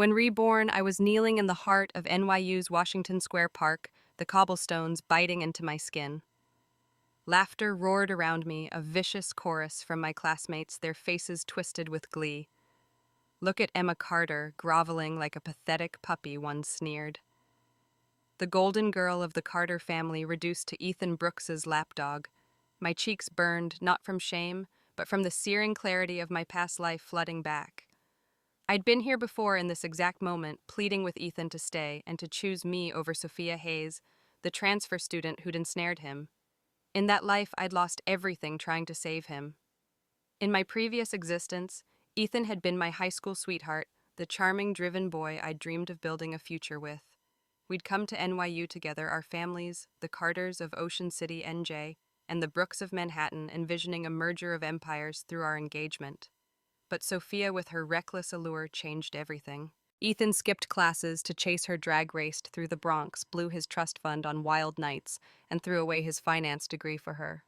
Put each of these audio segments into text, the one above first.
When reborn, I was kneeling in the heart of NYU's Washington Square Park, the cobblestones biting into my skin. Laughter roared around me, a vicious chorus from my classmates, their faces twisted with glee. Look at Emma Carter, groveling like a pathetic puppy, one sneered. The golden girl of the Carter family reduced to Ethan Brooks's lapdog. My cheeks burned, not from shame, but from the searing clarity of my past life flooding back. I'd been here before in this exact moment, pleading with Ethan to stay and to choose me over Sophia Hayes, the transfer student who'd ensnared him. In that life, I'd lost everything trying to save him. In my previous existence, Ethan had been my high school sweetheart, the charming, driven boy I'd dreamed of building a future with. We'd come to NYU together, our families, the Carters of Ocean City, NJ, and the Brooks of Manhattan, envisioning a merger of empires through our engagement. But Sophia, with her reckless allure, changed everything. Ethan skipped classes to chase her drag raced through the Bronx, blew his trust fund on wild nights, and threw away his finance degree for her.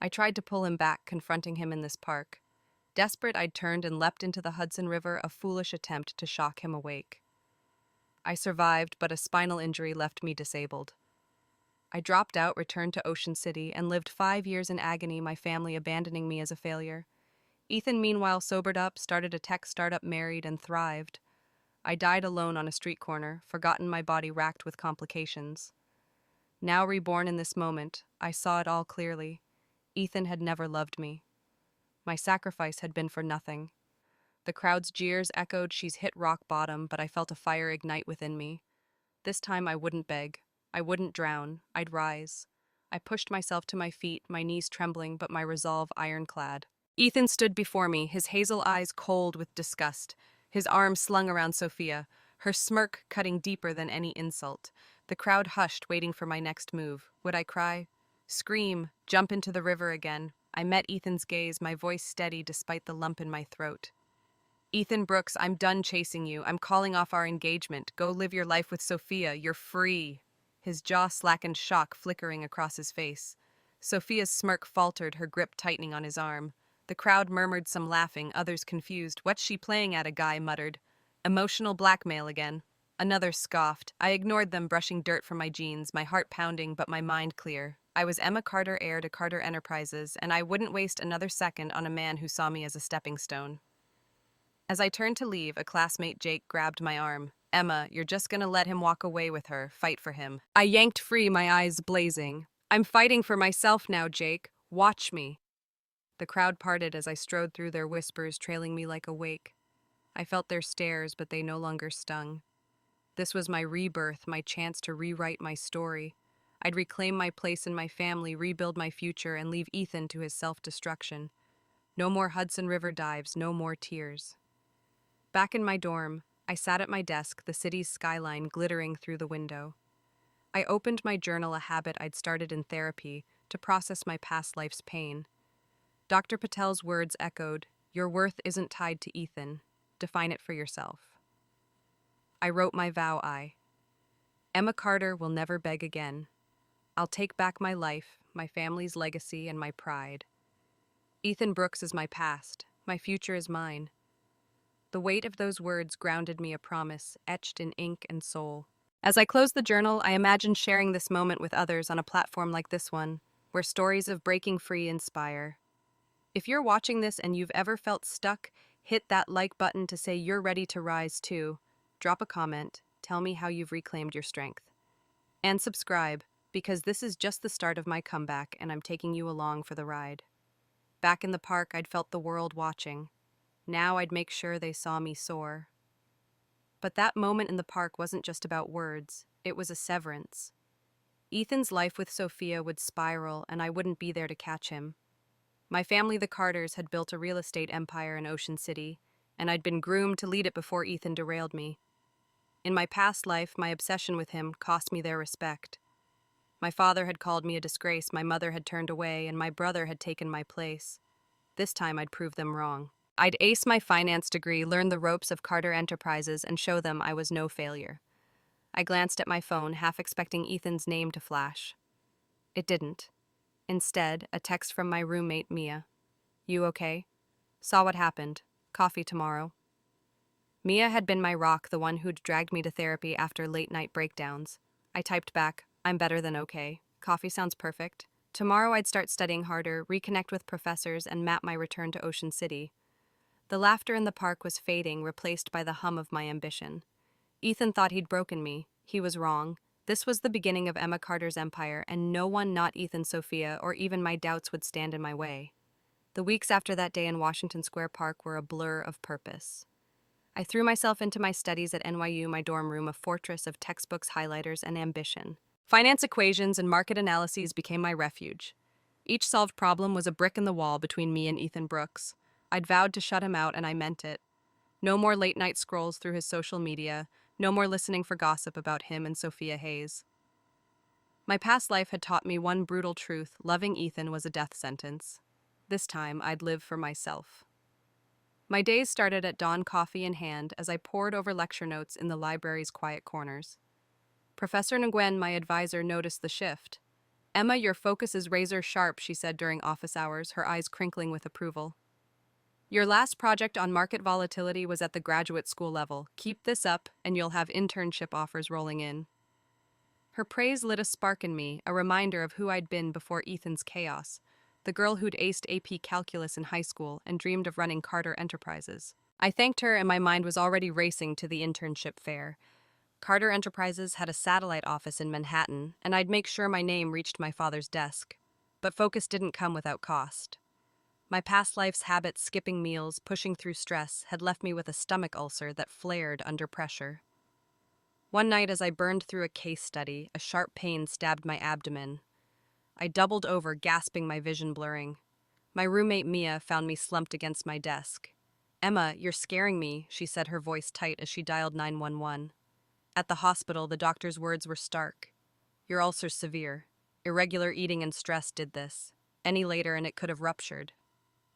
I tried to pull him back, confronting him in this park. Desperate, I'd turned and leapt into the Hudson River, a foolish attempt to shock him awake. I survived, but a spinal injury left me disabled. I dropped out, returned to Ocean City, and lived 5 years in agony, my family abandoning me as a failure. Ethan, meanwhile, sobered up, started a tech startup, married, and thrived. I died alone on a street corner, forgotten, my body racked with complications. Now reborn in this moment, I saw it all clearly. Ethan had never loved me. My sacrifice had been for nothing. The crowd's jeers echoed, "She's hit rock bottom," but I felt a fire ignite within me. This time I wouldn't beg. I wouldn't drown. I'd rise. I pushed myself to my feet, my knees trembling, but my resolve ironclad. Ethan stood before me, his hazel eyes cold with disgust, his arm slung around Sophia, her smirk cutting deeper than any insult. The crowd hushed, waiting for my next move. Would I cry? Scream? Jump into the river again? I met Ethan's gaze, my voice steady despite the lump in my throat. "Ethan Brooks, I'm done chasing you. I'm calling off our engagement. Go live your life with Sophia. You're free." His jaw slackened, shock flickering across his face. Sophia's smirk faltered, her grip tightening on his arm. The crowd murmured, some laughing, others confused. "What's she playing at?" a guy muttered. "Emotional blackmail again." Another scoffed. I ignored them, brushing dirt from my jeans, my heart pounding but my mind clear. I was Emma Carter, heir to Carter Enterprises, and I wouldn't waste another second on a man who saw me as a stepping stone. As I turned to leave, a classmate, Jake, grabbed my arm. "Emma, you're just gonna let him walk away with her. Fight for him." I yanked free, my eyes blazing. "I'm fighting for myself now, Jake. Watch me." The crowd parted as I strode through, their whispers trailing me like a wake. I felt their stares, but they no longer stung. This was my rebirth, my chance to rewrite my story. I'd reclaim my place in my family, rebuild my future, and leave Ethan to his self-destruction. No more Hudson River dives, no more tears. Back in my dorm, I sat at my desk, the city's skyline glittering through the window. I opened my journal, a habit I'd started in therapy, to process my past life's pain. Dr. Patel's words echoed, "Your worth isn't tied to Ethan. Define it for yourself." I wrote my vow. Emma Carter will never beg again. I'll take back my life, my family's legacy, and my pride. Ethan Brooks is my past. My future is mine. The weight of those words grounded me, a promise, etched in ink and soul. As I closed the journal, I imagined sharing this moment with others on a platform like this one, where stories of breaking free inspire. If you're watching this and you've ever felt stuck, hit that like button to say you're ready to rise too. Drop a comment, tell me how you've reclaimed your strength. And subscribe, because this is just the start of my comeback and I'm taking you along for the ride. Back in the park, I'd felt the world watching. Now I'd make sure they saw me soar. But that moment in the park wasn't just about words, it was a severance. Ethan's life with Sophia would spiral, and I wouldn't be there to catch him. My family, the Carters, had built a real estate empire in Ocean City, and I'd been groomed to lead it before Ethan derailed me. In my past life, my obsession with him cost me their respect. My father had called me a disgrace, my mother had turned away, and my brother had taken my place. This time I'd prove them wrong. I'd ace my finance degree, learn the ropes of Carter Enterprises, and show them I was no failure. I glanced at my phone, half expecting Ethan's name to flash. It didn't. Instead, a text from my roommate, Mia. "You okay? Saw what happened. Coffee tomorrow." Mia had been my rock, the one who'd dragged me to therapy after late-night breakdowns. I typed back, "I'm better than okay. Coffee sounds perfect." Tomorrow I'd start studying harder, reconnect with professors, and map my return to Ocean City. The laughter in the park was fading, replaced by the hum of my ambition. Ethan thought he'd broken me. He was wrong. This was the beginning of Emma Carter's empire, and no one, not Ethan, Sophia, or even my doubts would stand in my way. The weeks after that day in Washington Square Park were a blur of purpose. I threw myself into my studies at NYU, my dorm room, a fortress of textbooks, highlighters, and ambition. Finance equations and market analyses became my refuge. Each solved problem was a brick in the wall between me and Ethan Brooks. I'd vowed to shut him out, and I meant it. No more late-night scrolls through his social media, no more listening for gossip about him and Sophia Hayes. My past life had taught me one brutal truth: loving Ethan was a death sentence. This time, I'd live for myself. My days started at dawn, coffee in hand, as I pored over lecture notes in the library's quiet corners. Professor Nguyen, my advisor, noticed the shift. "Emma, your focus is razor sharp," she said during office hours, her eyes crinkling with approval. "Your last project on market volatility was at the graduate school level. Keep this up, and you'll have internship offers rolling in." Her praise lit a spark in me, a reminder of who I'd been before Ethan's chaos, the girl who'd aced AP Calculus in high school and dreamed of running Carter Enterprises. I thanked her, and my mind was already racing to the internship fair. Carter Enterprises had a satellite office in Manhattan, and I'd make sure my name reached my father's desk. But focus didn't come without cost. My past life's habits, skipping meals, pushing through stress, had left me with a stomach ulcer that flared under pressure. One night, as I burned through a case study, a sharp pain stabbed my abdomen. I doubled over, gasping, my vision blurring. My roommate Mia found me slumped against my desk. "Emma, you're scaring me," she said, her voice tight as she dialed 911. At the hospital, the doctor's words were stark. "Your ulcer's severe. Irregular eating and stress did this. Any later and it could have ruptured."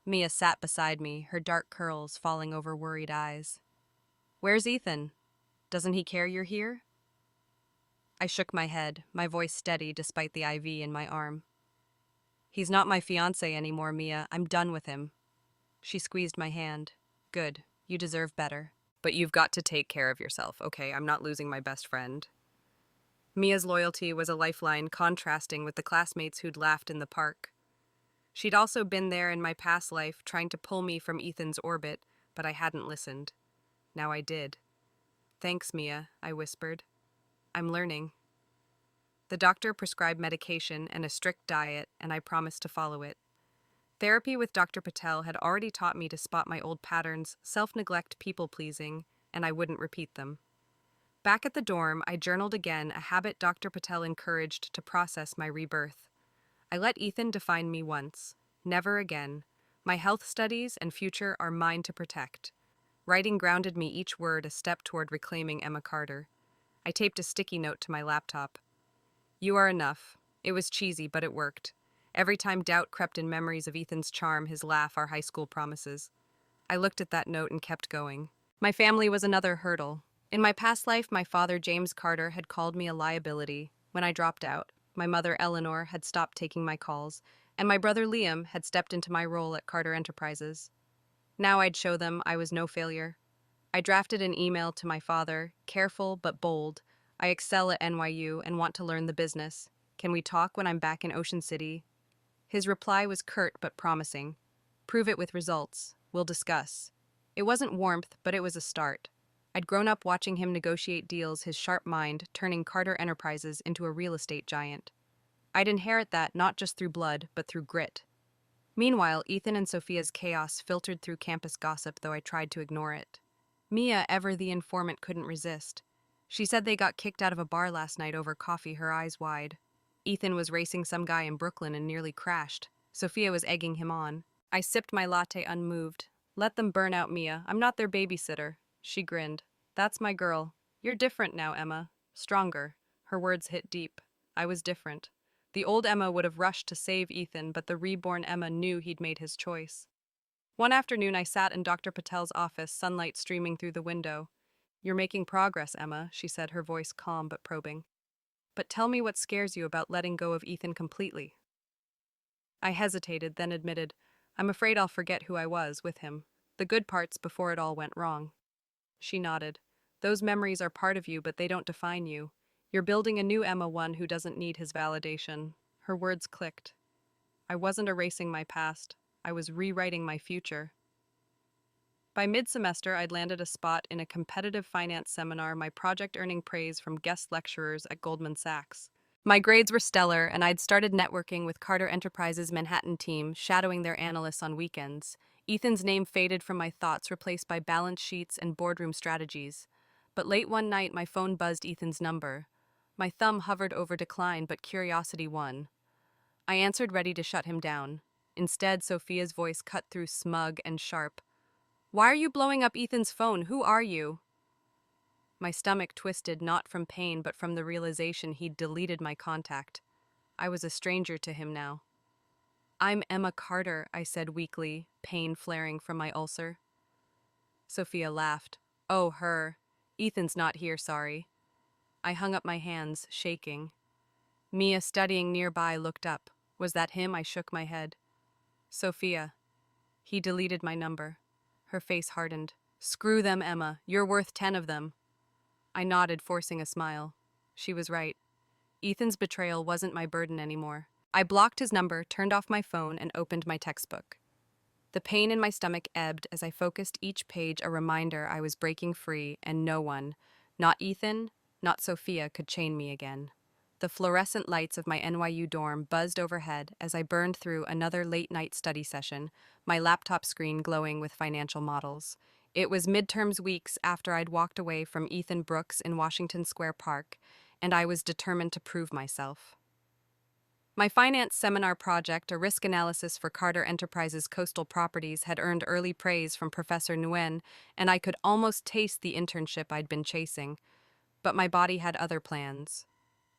Mia sat beside me, her dark curls falling over worried eyes. "Where's Ethan? Doesn't he care you're here?" I shook my head, my voice steady despite the IV in my arm. "He's not my fiancé anymore, Mia. I'm done with him." She squeezed my hand. "Good. You deserve better. But you've got to take care of yourself, okay? I'm not losing my best friend." Mia's loyalty was a lifeline, contrasting with the classmates who'd laughed in the park. She'd also been there in my past life, trying to pull me from Ethan's orbit, but I hadn't listened. Now I did. "Thanks, Mia," I whispered. "I'm learning." The doctor prescribed medication and a strict diet, and I promised to follow it. Therapy with Dr. Patel had already taught me to spot my old patterns, self-neglect, people-pleasing, and I wouldn't repeat them. Back at the dorm, I journaled again, a habit Dr. Patel encouraged to process my rebirth. I let Ethan define me once. Never again. My health studies and future are mine to protect. Writing grounded me, each word a step toward reclaiming Emma Carter. I taped a sticky note to my laptop. "You are enough." It was cheesy, but it worked. Every time doubt crept in, memories of Ethan's charm, his laugh, our high school promises. I looked at that note and kept going. My family was another hurdle. In my past life, my father, James Carter, had called me a liability when I dropped out. My mother, Eleanor, had stopped taking my calls, and my brother, Liam, had stepped into my role at Carter Enterprises. Now I'd show them I was no failure. I drafted an email to my father, careful but bold. "I excel at NYU and want to learn the business. Can we talk when I'm back in Ocean City?" His reply was curt but promising. "Prove it with results. We'll discuss." It wasn't warmth, but it was a start. I'd grown up watching him negotiate deals, his sharp mind turning Carter Enterprises into a real estate giant. I'd inherit that not just through blood, but through grit. Meanwhile, Ethan and Sophia's chaos filtered through campus gossip, though I tried to ignore it. Mia, ever the informant, couldn't resist. She said they got kicked out of a bar last night over coffee, her eyes wide. Ethan was racing some guy in Brooklyn and nearly crashed. Sophia was egging him on. I sipped my latte unmoved. "Let them burn out, Mia. I'm not their babysitter." She grinned. "That's my girl. You're different now, Emma. Stronger." Her words hit deep. I was different. The old Emma would have rushed to save Ethan, but the reborn Emma knew he'd made his choice. One afternoon, I sat in Dr. Patel's office, sunlight streaming through the window. "You're making progress, Emma," she said, her voice calm but probing. "But tell me what scares you about letting go of Ethan completely." I hesitated, then admitted, "I'm afraid I'll forget who I was with him. The good parts before it all went wrong." She nodded. Those memories are part of you, but they don't define you. You're building a new Emma, one who doesn't need his validation. Her words clicked. I wasn't erasing my past. I was rewriting my future. By mid-semester, I'd landed a spot in a competitive finance seminar, my project earning praise from guest lecturers at Goldman Sachs. My grades were stellar, and I'd started networking with Carter Enterprises' Manhattan team, shadowing their analysts on weekends. Ethan's name faded from my thoughts, replaced by balance sheets and boardroom strategies. But late one night, my phone buzzed Ethan's number. My thumb hovered over decline, but curiosity won. I answered, ready to shut him down. Instead, Sophia's voice cut through, smug and sharp. "Why are you blowing up Ethan's phone? Who are you?" My stomach twisted, not from pain, but from the realization he'd deleted my contact. I was a stranger to him now. "I'm Emma Carter," I said weakly, pain flaring from my ulcer. Sophia laughed. "Oh, her. Ethan's not here, sorry." I hung up my hands, shaking. Mia, studying nearby, looked up. Was that him? I shook my head. "Sophia. He deleted my number." Her face hardened. "Screw them, Emma. You're worth 10 of them." I nodded, forcing a smile. She was right. Ethan's betrayal wasn't my burden anymore. I blocked his number, turned off my phone, and opened my textbook. The pain in my stomach ebbed as I focused, each page a reminder I was breaking free, and no one, not Ethan, not Sophia, could chain me again. The fluorescent lights of my NYU dorm buzzed overhead as I burned through another late-night study session, my laptop screen glowing with financial models. It was midterms weeks after I'd walked away from Ethan Brooks in Washington Square Park, and I was determined to prove myself. My finance seminar project, a risk analysis for Carter Enterprises' coastal properties, had earned early praise from Professor Nguyen, and I could almost taste the internship I'd been chasing. But my body had other plans.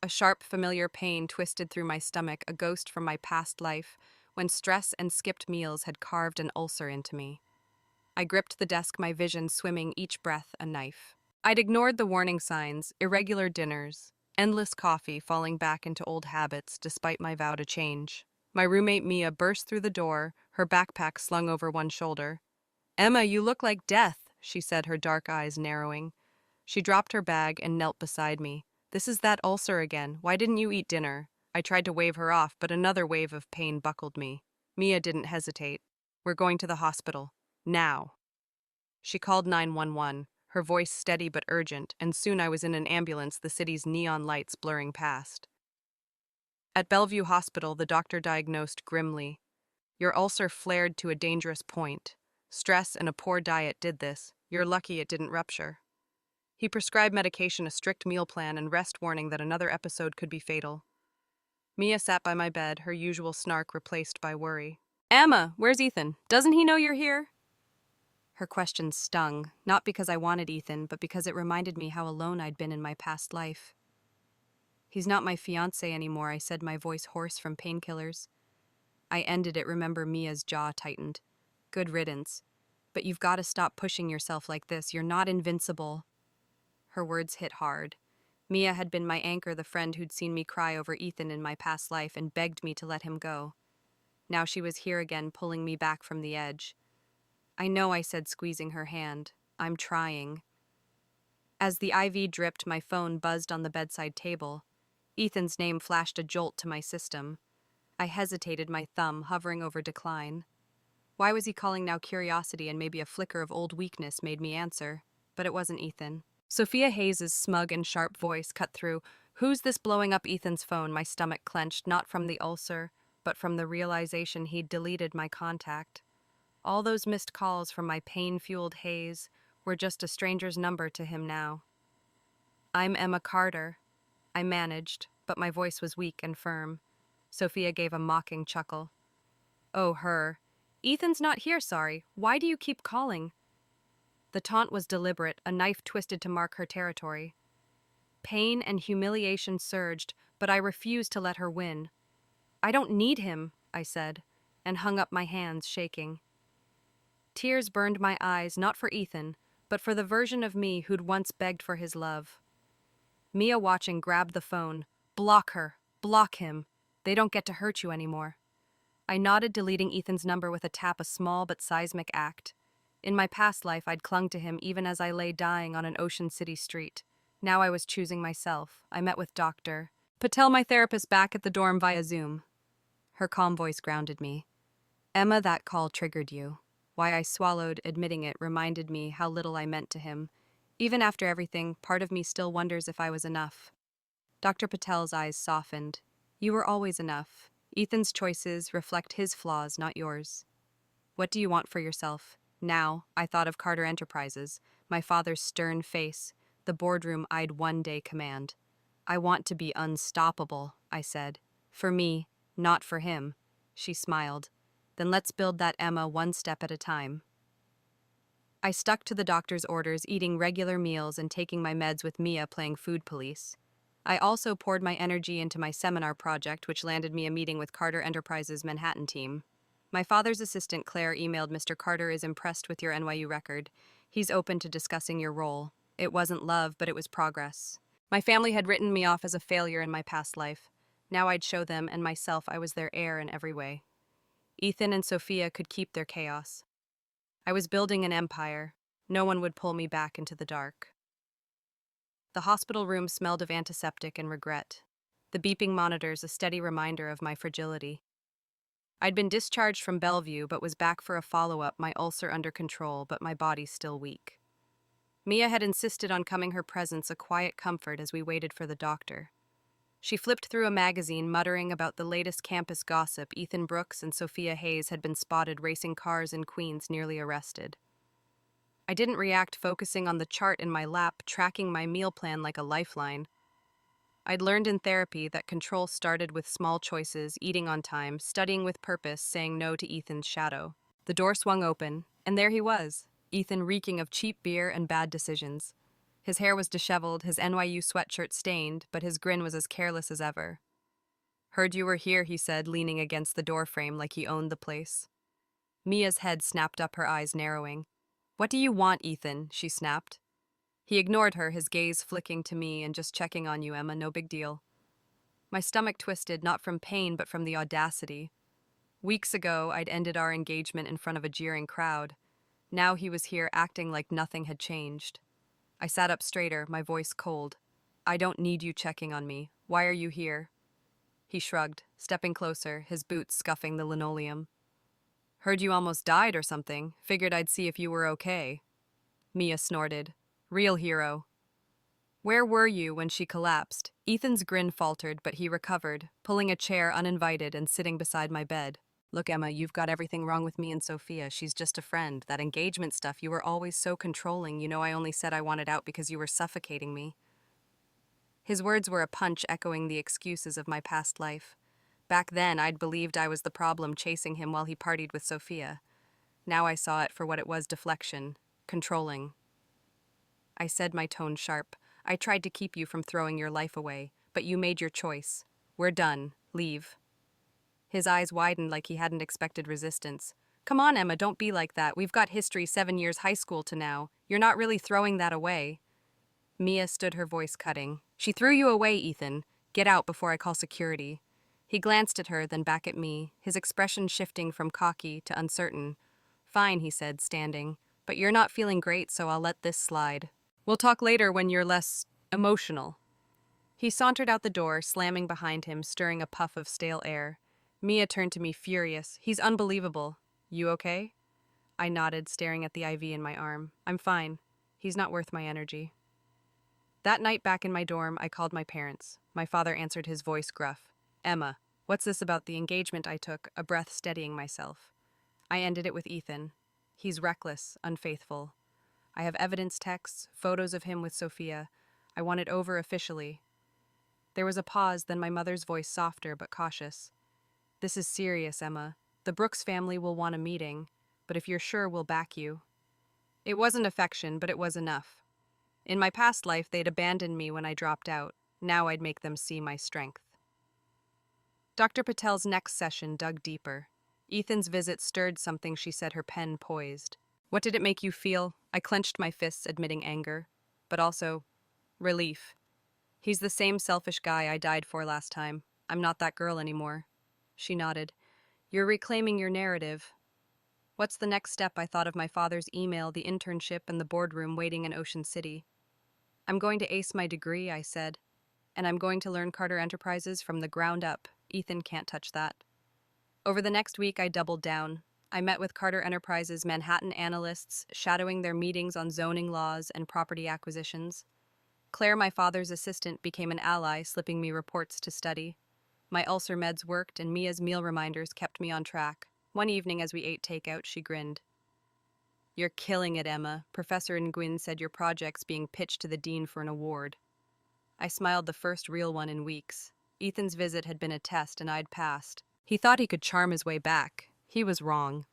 A sharp, familiar pain twisted through my stomach, a ghost from my past life, when stress and skipped meals had carved an ulcer into me. I gripped the desk, my vision swimming, each breath a knife. I'd ignored the warning signs, irregular dinners, endless coffee, falling back into old habits despite my vow to change. My roommate Mia burst through the door, her backpack slung over one shoulder. "Emma, you look like death," she said, her dark eyes narrowing. She dropped her bag and knelt beside me. "This is that ulcer again. Why didn't you eat dinner?" I tried to wave her off, but another wave of pain buckled me. Mia didn't hesitate. "We're going to the hospital. Now." She called 911, her voice steady but urgent, and soon I was in an ambulance, the city's neon lights blurring past. At Bellevue Hospital, the doctor diagnosed grimly. "Your ulcer flared to a dangerous point. Stress and a poor diet did this. You're lucky it didn't rupture." He prescribed medication, a strict meal plan, and rest warning that another episode could be fatal. Mia sat by my bed, her usual snark replaced by worry. "Emma, where's Ethan? Doesn't he know you're here?" Her question stung, not because I wanted Ethan, but because it reminded me how alone I'd been in my past life. "He's not my fiancé anymore," I said, my voice hoarse from painkillers. I ended it, remember Mia's jaw tightened. "Good riddance. But you've got to stop pushing yourself like this. You're not invincible." Her words hit hard. Mia had been my anchor, the friend who'd seen me cry over Ethan in my past life and begged me to let him go. Now she was here again, pulling me back from the edge. "I know," I said, squeezing her hand. "I'm trying." As the IV dripped, my phone buzzed on the bedside table. Ethan's name flashed a jolt to my system. I hesitated, my thumb hovering over decline. Why was he calling now? Curiosity and maybe a flicker of old weakness made me answer. But it wasn't Ethan. Sophia Hayes' smug and sharp voice cut through. "Who's this blowing up Ethan's phone?" My stomach clenched, not from the ulcer, but from the realization he'd deleted my contact. All those missed calls from my pain-fueled haze were just a stranger's number to him now. "I'm Emma Carter," I managed, but my voice was weak and firm. Sophia gave a mocking chuckle. "Oh, her. Ethan's not here, sorry. Why do you keep calling?" The taunt was deliberate, a knife twisted to mark her territory. Pain and humiliation surged, but I refused to let her win. "I don't need him," I said, and hung up my hands, shaking. Tears burned my eyes, not for Ethan, but for the version of me who'd once begged for his love. Mia, watching, grabbed the phone. "Block her. Block him. They don't get to hurt you anymore." I nodded, deleting Ethan's number with a tap, a small but seismic act. In my past life, I'd clung to him even as I lay dying on an Ocean City street. Now I was choosing myself. I met with Dr. Patel, my therapist, back at the dorm via Zoom. Her calm voice grounded me. Emma, that call triggered you. Why I swallowed, admitting it, reminded me how little I meant to him. Even after everything, part of me still wonders if I was enough. Dr. Patel's eyes softened. You were always enough. Ethan's choices reflect his flaws, not yours. What do you want for yourself? Now, I thought of Carter Enterprises, my father's stern face, the boardroom I'd one day command. I want to be unstoppable, I said. For me, not for him. She smiled. Then let's build that, Emma, one step at a time. I stuck to the doctor's orders, eating regular meals and taking my meds with Mia playing food police. I also poured my energy into my seminar project, which landed me a meeting with Carter Enterprises' Manhattan team. My father's assistant, Claire, emailed Mr. Carter is impressed with your NYU record. He's open to discussing your role. It wasn't love, but it was progress. My family had written me off as a failure in my past life. Now I'd show them and myself I was their heir in every way. Ethan and Sophia could keep their chaos. I was building an empire. No one would pull me back into the dark. The hospital room smelled of antiseptic and regret. The beeping monitors a steady reminder of my fragility. I'd been discharged from Bellevue but was back for a follow-up, my ulcer under control, but my body still weak. Mia had insisted on coming, her presence a quiet comfort as we waited for the doctor. She flipped through a magazine, muttering about the latest campus gossip. Ethan Brooks and Sophia Hayes had been spotted racing cars in Queens, nearly arrested. I didn't react, focusing on the chart in my lap, tracking my meal plan like a lifeline. I'd learned in therapy that control started with small choices, eating on time, studying with purpose, saying no to Ethan's shadow. The door swung open, and there he was, Ethan reeking of cheap beer and bad decisions. His hair was disheveled, his NYU sweatshirt stained, but his grin was as careless as ever. Heard you were here, he said, leaning against the doorframe like he owned the place. Mia's head snapped up, her eyes narrowing. What do you want, Ethan? She snapped. He ignored her, his gaze flicking to me. And just checking on you, Emma, no big deal. My stomach twisted, not from pain but from the audacity. Weeks ago, I'd ended our engagement in front of a jeering crowd. Now he was here acting like nothing had changed. I sat up straighter, my voice cold. I don't need you checking on me. Why are you here? He shrugged, stepping closer, his boots scuffing the linoleum. Heard you almost died or something. Figured I'd see if you were okay. Mia snorted. Real hero. Where were you when she collapsed? Ethan's grin faltered, but he recovered, pulling a chair uninvited and sitting beside my bed. Look, Emma, you've got everything wrong with me and Sophia. She's just a friend. That engagement stuff, you were always so controlling. You know I only said I wanted out because you were suffocating me. His words were a punch echoing the excuses of my past life. Back then, I'd believed I was the problem, chasing him while he partied with Sophia. Now I saw it for what it was, deflection, controlling. I said, my tone sharp. I tried to keep you from throwing your life away, but you made your choice. We're done. Leave. His eyes widened like he hadn't expected resistance. Come on, Emma, don't be like that. We've got history, 7 years high school to now. You're not really throwing that away. Mia stood, her voice cutting. She threw you away, Ethan. Get out before I call security. He glanced at her, then back at me, his expression shifting from cocky to uncertain. Fine, he said, standing. But you're not feeling great, so I'll let this slide. We'll talk later when you're less emotional. He sauntered out the door, slamming behind him, stirring a puff of stale air. Mia turned to me, furious. He's unbelievable. You okay? I nodded, staring at the IV in my arm. I'm fine. He's not worth my energy. That night back in my dorm, I called my parents. My father answered, his voice gruff. Emma, what's this about the engagement I took, a breath steadying myself. I ended it with Ethan. He's reckless, unfaithful. I have evidence texts, photos of him with Sophia. I want it over officially. There was a pause, then my mother's voice softer but cautious. This is serious, Emma. The Brooks family will want a meeting, but if you're sure, we'll back you. It wasn't affection, but it was enough. In my past life, they'd abandoned me when I dropped out. Now I'd make them see my strength. Dr. Patel's next session dug deeper. Ethan's visit stirred something, she said, her pen poised. What did it make you feel? I clenched my fists, admitting anger, but also relief. He's the same selfish guy I died for last time. I'm not that girl anymore. She nodded. You're reclaiming your narrative. What's the next step? I thought of my father's email, the internship, and the boardroom waiting in Ocean City. I'm going to ace my degree, I said, and I'm going to learn Carter Enterprises from the ground up. Ethan can't touch that. Over the next week, I doubled down. I met with Carter Enterprises Manhattan analysts, shadowing their meetings on zoning laws and property acquisitions. Claire, my father's assistant, became an ally, slipping me reports to study. My ulcer meds worked, and Mia's meal reminders kept me on track. One evening, as we ate takeout, she grinned. You're killing it, Emma. Professor Nguyen said your project's being pitched to the dean for an award. I smiled, the first real one in weeks. Ethan's visit had been a test, and I'd passed. He thought he could charm his way back. He was wrong.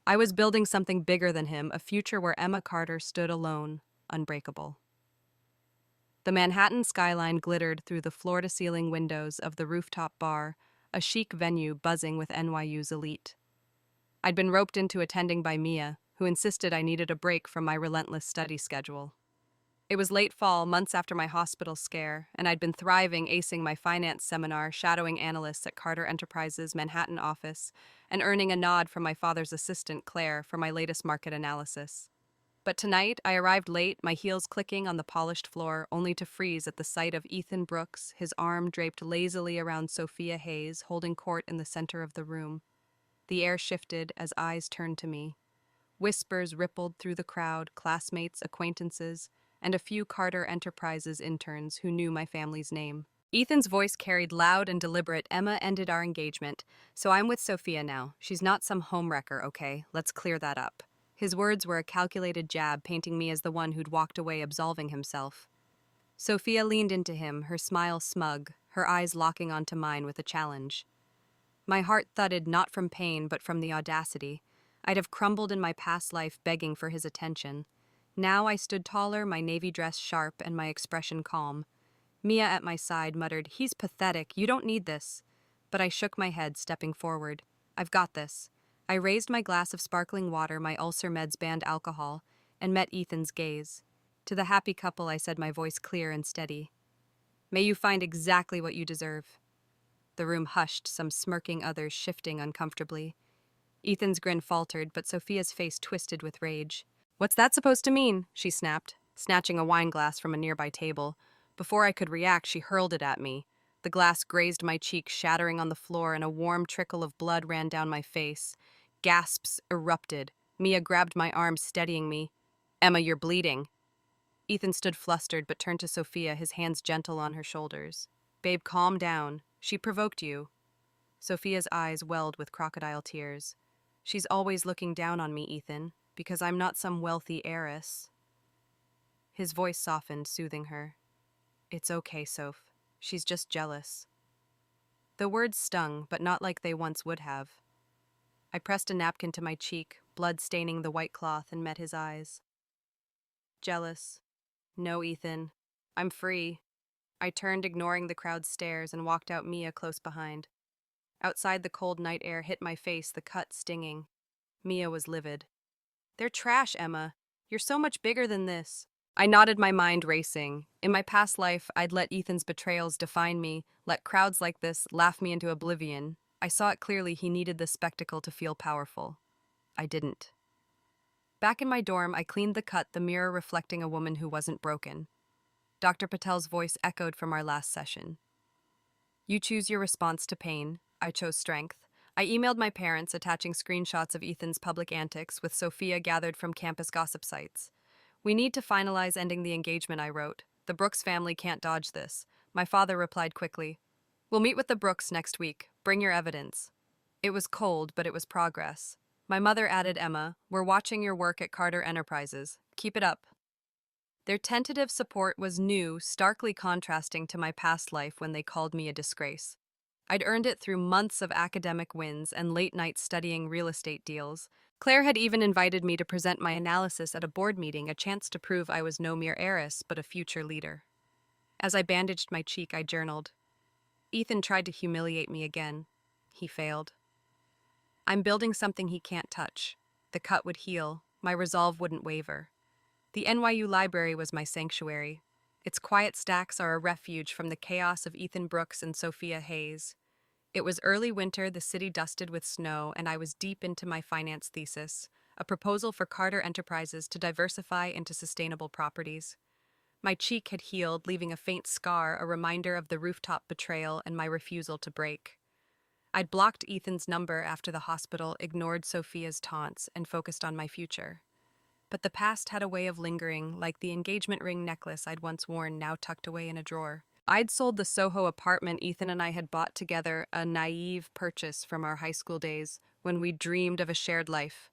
I was building something bigger than him, a future where Emma Carter stood alone, unbreakable. The Manhattan skyline glittered through the floor-to-ceiling windows of the rooftop bar, a chic venue buzzing with NYU's elite. I'd been roped into attending by Mia, who insisted I needed a break from my relentless study schedule. It was late fall, months after my hospital scare, and I'd been thriving, acing my finance seminar, shadowing analysts at Carter Enterprises' Manhattan office, and earning a nod from my father's assistant, Claire, for my latest market analysis. But tonight, I arrived late, my heels clicking on the polished floor, only to freeze at the sight of Ethan Brooks, his arm draped lazily around Sophia Hayes, holding court in the center of the room. The air shifted as eyes turned to me. Whispers rippled through the crowd, classmates, acquaintances, and a few Carter Enterprises interns who knew my family's name. Ethan's voice carried loud and deliberate. Emma ended our engagement, so I'm with Sophia now. She's not some homewrecker, okay? Let's clear that up. His words were a calculated jab, painting me as the one who'd walked away absolving himself. Sophia leaned into him, her smile smug, her eyes locking onto mine with a challenge. My heart thudded, not from pain, but from the audacity. I'd have crumbled in my past life begging for his attention. Now I stood taller, my navy dress sharp and my expression calm. Mia at my side muttered, "He's pathetic, you don't need this." But I shook my head, stepping forward. "I've got this." I raised my glass of sparkling water, my ulcer meds banned alcohol, and met Ethan's gaze. To the happy couple I said, my voice clear and steady, "May you find exactly what you deserve." The room hushed, some smirking, others shifting uncomfortably. Ethan's grin faltered, but Sophia's face twisted with rage. "What's that supposed to mean?" she snapped, snatching a wine glass from a nearby table. Before I could react, she hurled it at me. The glass grazed my cheek, shattering on the floor, and a warm trickle of blood ran down my face. Gasps erupted. Mia grabbed my arm, steadying me. "Emma, you're bleeding." Ethan stood flustered, but turned to Sophia, his hands gentle on her shoulders. "Babe, calm down. She provoked you." Sophia's eyes welled with crocodile tears. "She's always looking down on me, Ethan, because I'm not some wealthy heiress." His voice softened, soothing her. "It's okay, Soph. She's just jealous." The words stung, but not like they once would have. I pressed a napkin to my cheek, blood staining the white cloth, and met his eyes. "Jealous? No, Ethan. I'm free." I turned, ignoring the crowd's stares, and walked out, Mia close behind. Outside, the cold night air hit my face, the cut stinging. Mia was livid. "They're trash, Emma. You're so much bigger than this." I nodded, my mind racing. In my past life, I'd let Ethan's betrayals define me, let crowds like this laugh me into oblivion. I saw it clearly, he needed the spectacle to feel powerful. I didn't. Back in my dorm, I cleaned the cut, the mirror reflecting a woman who wasn't broken. Dr. Patel's voice echoed from our last session. "You choose your response to pain." I chose strength. I emailed my parents, attaching screenshots of Ethan's public antics with Sophia gathered from campus gossip sites. "We need to finalize ending the engagement," I wrote. "The Brooks family can't dodge this." My father replied quickly, "We'll meet with the Brooks next week. Bring your evidence." It was cold, but it was progress. My mother added, "Emma, we're watching your work at Carter Enterprises. Keep it up." Their tentative support was new, starkly contrasting to my past life when they called me a disgrace. I'd earned it through months of academic wins and late nights studying real estate deals. Claire had even invited me to present my analysis at a board meeting, a chance to prove I was no mere heiress, but a future leader. As I bandaged my cheek, I journaled. Ethan tried to humiliate me again. He failed. I'm building something he can't touch. The cut would heal. My resolve wouldn't waver. The NYU library was my sanctuary. Its quiet stacks are a refuge from the chaos of Ethan Brooks and Sophia Hayes. It was early winter, the city dusted with snow, and I was deep into my finance thesis, a proposal for Carter Enterprises to diversify into sustainable properties. My cheek had healed, leaving a faint scar, a reminder of the rooftop betrayal and my refusal to break. I'd blocked Ethan's number after the hospital, ignored Sophia's taunts, and focused on my future. But the past had a way of lingering, like the engagement ring necklace I'd once worn, now tucked away in a drawer. I'd sold the Soho apartment Ethan and I had bought together, a naive purchase from our high school days when we dreamed of a shared life.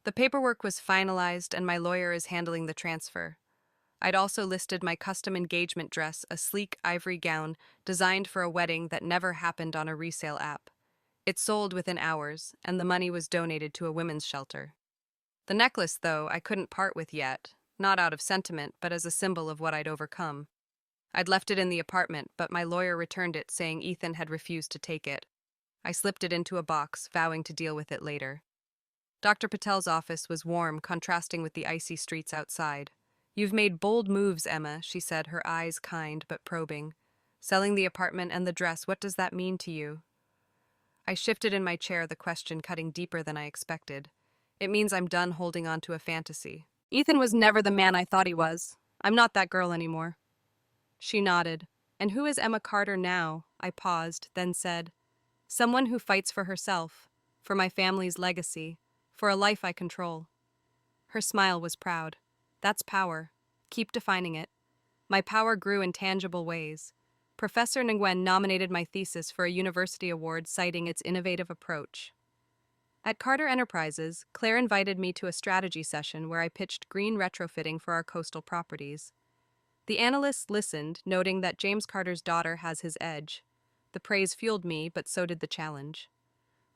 The paperwork was finalized, and my lawyer is handling the transfer. I'd also listed my custom engagement dress, a sleek ivory gown designed for a wedding that never happened on a resale app. It sold within hours, and the money was donated to a women's shelter. The necklace, though, I couldn't part with yet, not out of sentiment, but as a symbol of what I'd overcome. I'd left it in the apartment, but my lawyer returned it, saying Ethan had refused to take it. I slipped it into a box, vowing to deal with it later. Dr. Patel's office was warm, contrasting with the icy streets outside. "You've made bold moves, Emma," she said, her eyes kind but probing. "Selling the apartment and the dress, what does that mean to you?" I shifted in my chair, the question cutting deeper than I expected. "It means I'm done holding on to a fantasy. Ethan was never the man I thought he was. I'm not that girl anymore." She nodded. "And who is Emma Carter now?" I paused, then said, "Someone who fights for herself, for my family's legacy, for a life I control." Her smile was proud. "That's power. Keep defining it." My power grew in tangible ways. Professor Nguyen nominated my thesis for a university award, citing its innovative approach. At Carter Enterprises, Claire invited me to a strategy session where I pitched green retrofitting for our coastal properties. The analysts listened, noting that James Carter's daughter has his edge. The praise fueled me, but so did the challenge.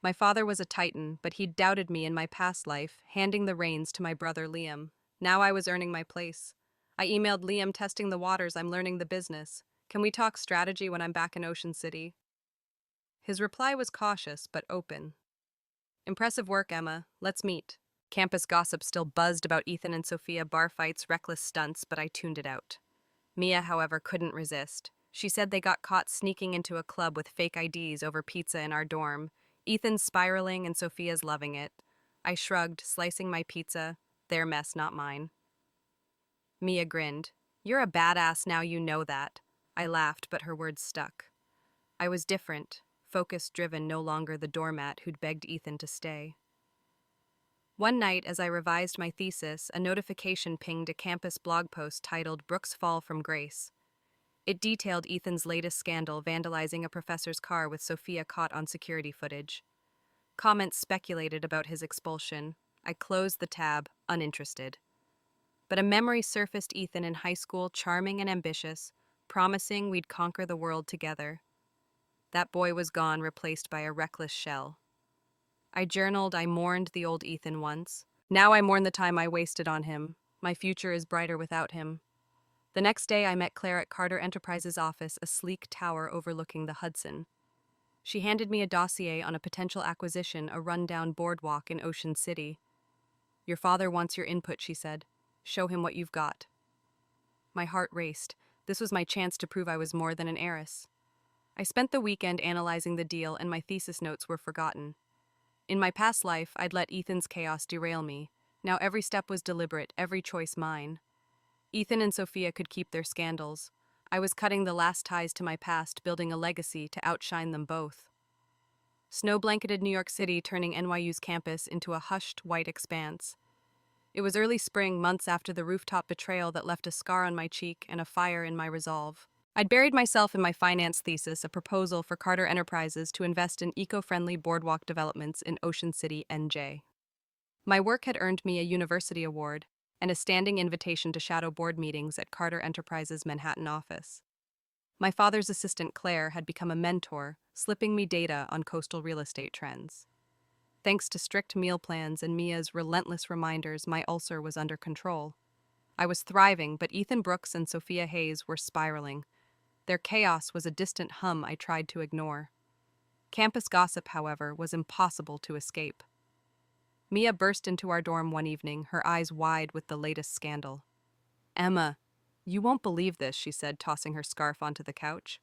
My father was a titan, but he'd doubted me in my past life, handing the reins to my brother Liam. Now I was earning my place. I emailed Liam, testing the waters. "I'm learning the business. Can we talk strategy when I'm back in Ocean City?" His reply was cautious, but open. "Impressive work, Emma. Let's meet." Campus gossip still buzzed about Ethan and Sophia, bar fights, reckless stunts, but I tuned it out. Mia, however, couldn't resist. She said they got caught sneaking into a club with fake IDs over pizza in our dorm. Ethan's spiraling and Sophia's loving it. I shrugged, slicing my pizza. Their mess, not mine. Mia grinned. "You're a badass now, you know that." I laughed, but her words stuck. I was different, focus driven, no longer the doormat who'd begged Ethan to stay. One night, as I revised my thesis, a notification pinged a campus blog post titled "Brooks Fall from Grace." It detailed Ethan's latest scandal, vandalizing a professor's car with Sophia caught on security footage. Comments speculated about his expulsion. I closed the tab, uninterested. But a memory surfaced: Ethan in high school, charming and ambitious, promising we'd conquer the world together. That boy was gone, replaced by a reckless shell. I journaled, I mourned the old Ethan once. Now I mourn the time I wasted on him. My future is brighter without him. The next day I met Claire at Carter Enterprises' office, a sleek tower overlooking the Hudson. She handed me a dossier on a potential acquisition, a rundown boardwalk in Ocean City. "Your father wants your input," she said. "Show him what you've got." My heart raced. This was my chance to prove I was more than an heiress. I spent the weekend analyzing the deal, and my thesis notes were forgotten. In my past life, I'd let Ethan's chaos derail me. Now every step was deliberate, every choice mine. Ethan and Sophia could keep their scandals. I was cutting the last ties to my past, building a legacy to outshine them both. Snow-blanketed New York City, turning NYU's campus into a hushed, white expanse. It was early spring, months after the rooftop betrayal that left a scar on my cheek and a fire in my resolve. I'd buried myself in my finance thesis, a proposal for Carter Enterprises to invest in eco-friendly boardwalk developments in Ocean City, NJ. My work had earned me a university award and a standing invitation to shadow board meetings at Carter Enterprises' Manhattan office. My father's assistant, Claire, had become a mentor, slipping me data on coastal real estate trends. Thanks to strict meal plans and Mia's relentless reminders, my ulcer was under control. I was thriving, but Ethan Brooks and Sophia Hayes were spiraling. Their chaos was a distant hum I tried to ignore. Campus gossip, however, was impossible to escape. Mia burst into our dorm one evening, her eyes wide with the latest scandal. "Emma, you won't believe this," she said, tossing her scarf onto the couch.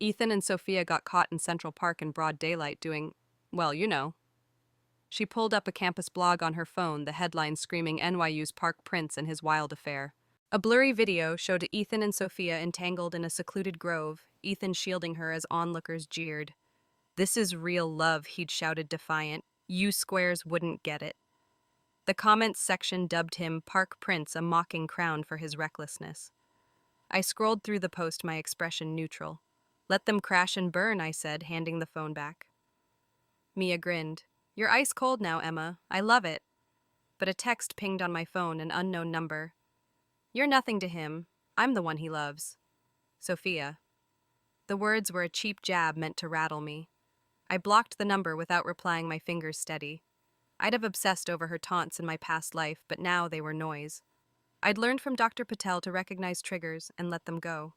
Ethan and Sophia got caught in Central Park in broad daylight doing, well, you know. She pulled up a campus blog on her phone, the headline screaming NYU's Park Prince and his wild affair. A blurry video showed Ethan and Sophia entangled in a secluded grove, Ethan shielding her as onlookers jeered. "This is real love," he'd shouted defiant. "You squares wouldn't get it." The comments section dubbed him Park Prince, a mocking crown for his recklessness. I scrolled through the post, my expression neutral. "Let them crash and burn," I said, handing the phone back. Mia grinned. "You're ice cold now, Emma. I love it." But a text pinged on my phone, an unknown number. "You're nothing to him. I'm the one he loves. Sophia." The words were a cheap jab meant to rattle me. I blocked the number without replying, my fingers steady. I'd have obsessed over her taunts in my past life, but now they were noise. I'd learned from Dr. Patel to recognize triggers and let them go.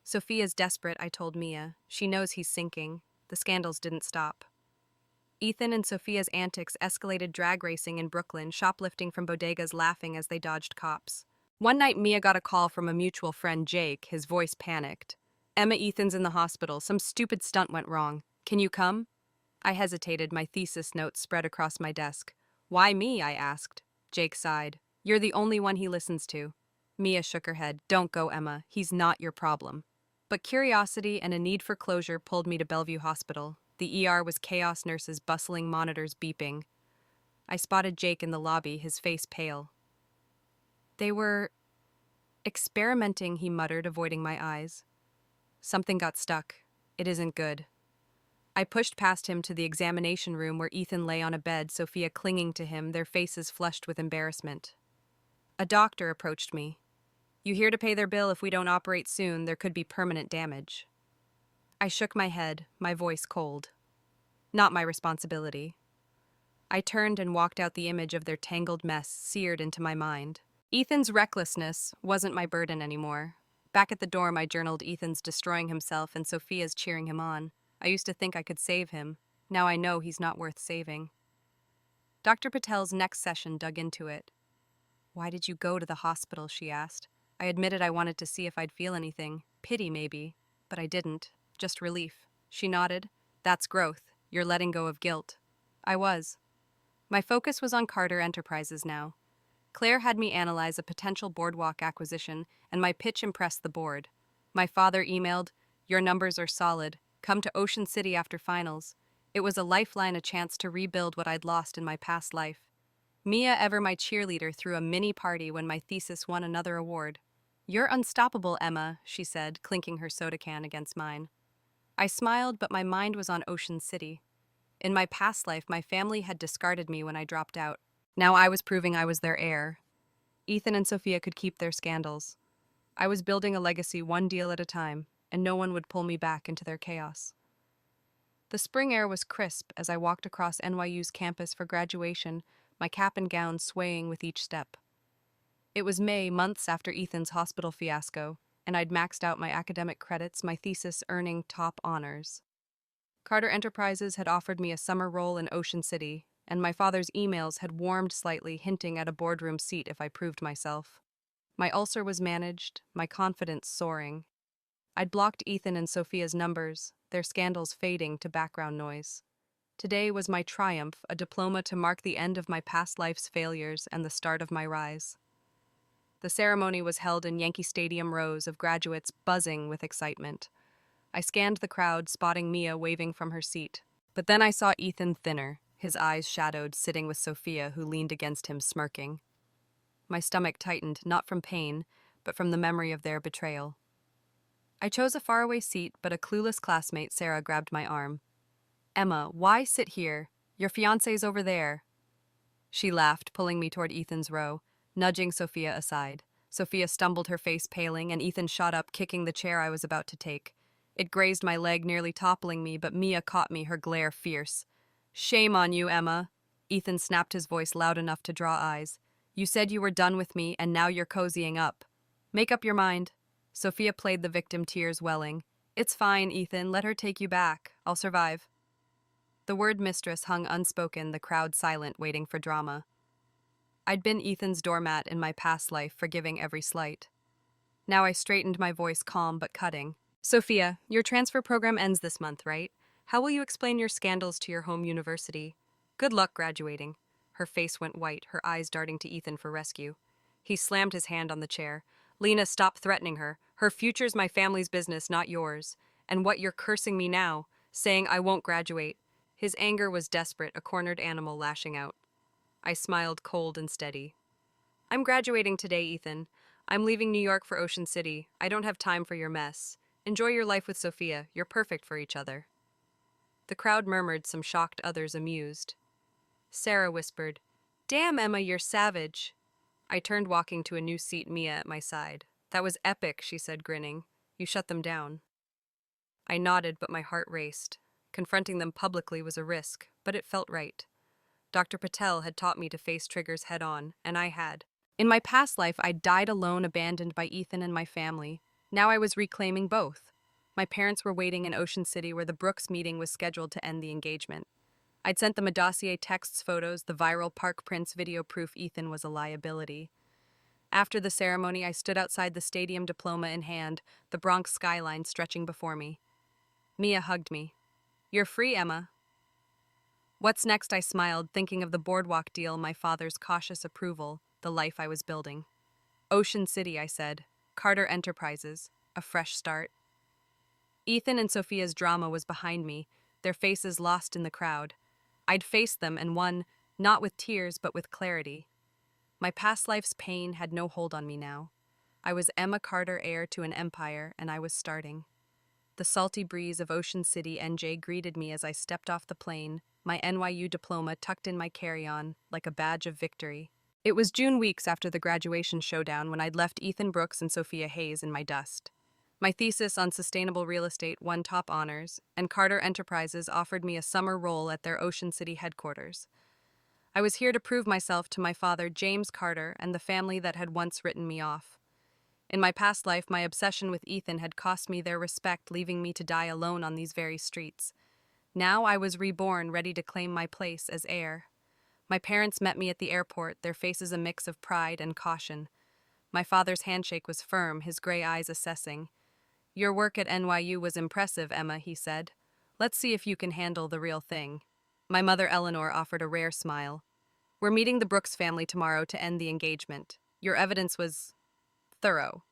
"Sophia's desperate," I told Mia. "She knows he's sinking." The scandals didn't stop. Ethan and Sophia's antics escalated, drag racing in Brooklyn, shoplifting from bodegas, laughing as they dodged cops. One night, Mia got a call from a mutual friend, Jake. His voice panicked. "Emma, Ethan's in the hospital. Some stupid stunt went wrong. Can you come?" I hesitated, my thesis notes spread across my desk. "Why me?" I asked. Jake sighed. "You're the only one he listens to." Mia shook her head. "Don't go, Emma. He's not your problem." But curiosity and a need for closure pulled me to Bellevue Hospital. The ER was chaos, nurses bustling, monitors beeping. I spotted Jake in the lobby, his face pale. "They were experimenting," he muttered, avoiding my eyes. "Something got stuck. It isn't good." I pushed past him to the examination room where Ethan lay on a bed, Sophia clinging to him, their faces flushed with embarrassment. A doctor approached me. "You here to pay their bill? If we don't operate soon, there could be permanent damage." I shook my head, my voice cold. "Not my responsibility." I turned and walked out, the image of their tangled mess seared into my mind. Ethan's recklessness wasn't my burden anymore. Back at the dorm, I journaled Ethan's destroying himself and Sophia's cheering him on. I used to think I could save him. Now I know he's not worth saving. Dr. Patel's next session dug into it. "Why did you go to the hospital?" she asked. I admitted I wanted to see if I'd feel anything. Pity, maybe. But I didn't. Just relief. She nodded. "That's growth. You're letting go of guilt." I was. My focus was on Carter Enterprises now. Claire had me analyze a potential boardwalk acquisition, and my pitch impressed the board. My father emailed, "Your numbers are solid. Come to Ocean City after finals." It was a lifeline, a chance to rebuild what I'd lost in my past life. Mia, ever my cheerleader, threw a mini party when my thesis won another award. "You're unstoppable, Emma," she said, clinking her soda can against mine. I smiled, but my mind was on Ocean City. In my past life, my family had discarded me when I dropped out. Now I was proving I was their heir. Ethan and Sophia could keep their scandals. I was building a legacy, one deal at a time, and no one would pull me back into their chaos. The spring air was crisp as I walked across NYU's campus for graduation, my cap and gown swaying with each step. It was May, months after Ethan's hospital fiasco, and I'd maxed out my academic credits, my thesis earning top honors. Carter Enterprises had offered me a summer role in Ocean City, and my father's emails had warmed slightly, hinting at a boardroom seat if I proved myself. My ulcer was managed, my confidence soaring. I'd blocked Ethan and Sophia's numbers, their scandals fading to background noise. Today was my triumph, a diploma to mark the end of my past life's failures and the start of my rise. The ceremony was held in Yankee Stadium, rows of graduates buzzing with excitement. I scanned the crowd, spotting Mia waving from her seat. But then I saw Ethan thinner, his eyes shadowed, sitting with Sophia, who leaned against him, smirking. My stomach tightened, not from pain, but from the memory of their betrayal. I chose a faraway seat, but a clueless classmate, Sarah, grabbed my arm. "Emma, why sit here? Your fiancé's over there." She laughed, pulling me toward Ethan's row, nudging Sophia aside. Sophia stumbled, her face paling, and Ethan shot up, kicking the chair I was about to take. It grazed my leg, nearly toppling me, but Mia caught me, her glare fierce. "Shame on you, Emma." Ethan snapped, his voice loud enough to draw eyes. "You said you were done with me, and now you're cozying up. Make up your mind." Sophia played the victim, tears welling. "It's fine, Ethan. Let her take you back. I'll survive." The word mistress hung unspoken, the crowd silent, waiting for drama. I'd been Ethan's doormat in my past life, forgiving every slight. Now I straightened, my voice calm but cutting. Sophia, your transfer program ends this month, right? How will you explain your scandals to your home university? Good luck graduating. Her face went white, her eyes darting to Ethan for rescue. He slammed his hand on the chair. Lena, stop threatening her. Her future's my family's business, not yours. And what you're cursing me now, saying I won't graduate. His anger was desperate, a cornered animal lashing out. I smiled cold and steady. I'm graduating today, Ethan. I'm leaving New York for Ocean City. I don't have time for your mess. Enjoy your life with Sophia. You're perfect for each other. The crowd murmured, some shocked, others amused. Sarah whispered, Damn, Emma, you're savage. I turned, walking to a new seat, Mia at my side. That was epic, she said, grinning. You shut them down. I nodded, but my heart raced. Confronting them publicly was a risk, but it felt right. Dr. Patel had taught me to face triggers head on, and I had. In my past life, I'd died alone, abandoned by Ethan and my family. Now I was reclaiming both. My parents were waiting in Ocean City, where the Brooks meeting was scheduled to end the engagement. I'd sent them a dossier, texts, photos, the viral park prints, video proof Ethan was a liability. After the ceremony, I stood outside the stadium, diploma in hand, the Bronx skyline stretching before me. Mia hugged me. You're free, Emma. What's next? I smiled, thinking of the boardwalk deal, my father's cautious approval, the life I was building. Ocean City, I said. Carter Enterprises. A fresh start. Ethan and Sophia's drama was behind me, their faces lost in the crowd. I'd faced them and won, not with tears, but with clarity. My past life's pain had no hold on me now. I was Emma Carter, heir to an empire, and I was starting. The salty breeze of Ocean City, NJ, greeted me as I stepped off the plane, my NYU diploma tucked in my carry-on, like a badge of victory. It was June, weeks after the graduation showdown, when I'd left Ethan Brooks and Sophia Hayes in my dust. My thesis on sustainable real estate won top honors, and Carter Enterprises offered me a summer role at their Ocean City headquarters. I was here to prove myself to my father, James Carter, and the family that had once written me off. In my past life, my obsession with Ethan had cost me their respect, leaving me to die alone on these very streets. Now I was reborn, ready to claim my place as heir. My parents met me at the airport, their faces a mix of pride and caution. My father's handshake was firm, his gray eyes assessing. Your work at NYU was impressive, Emma, he said. Let's see if you can handle the real thing. My mother, Eleanor, offered a rare smile. We're meeting the Brooks family tomorrow to end the engagement. Your evidence was thorough.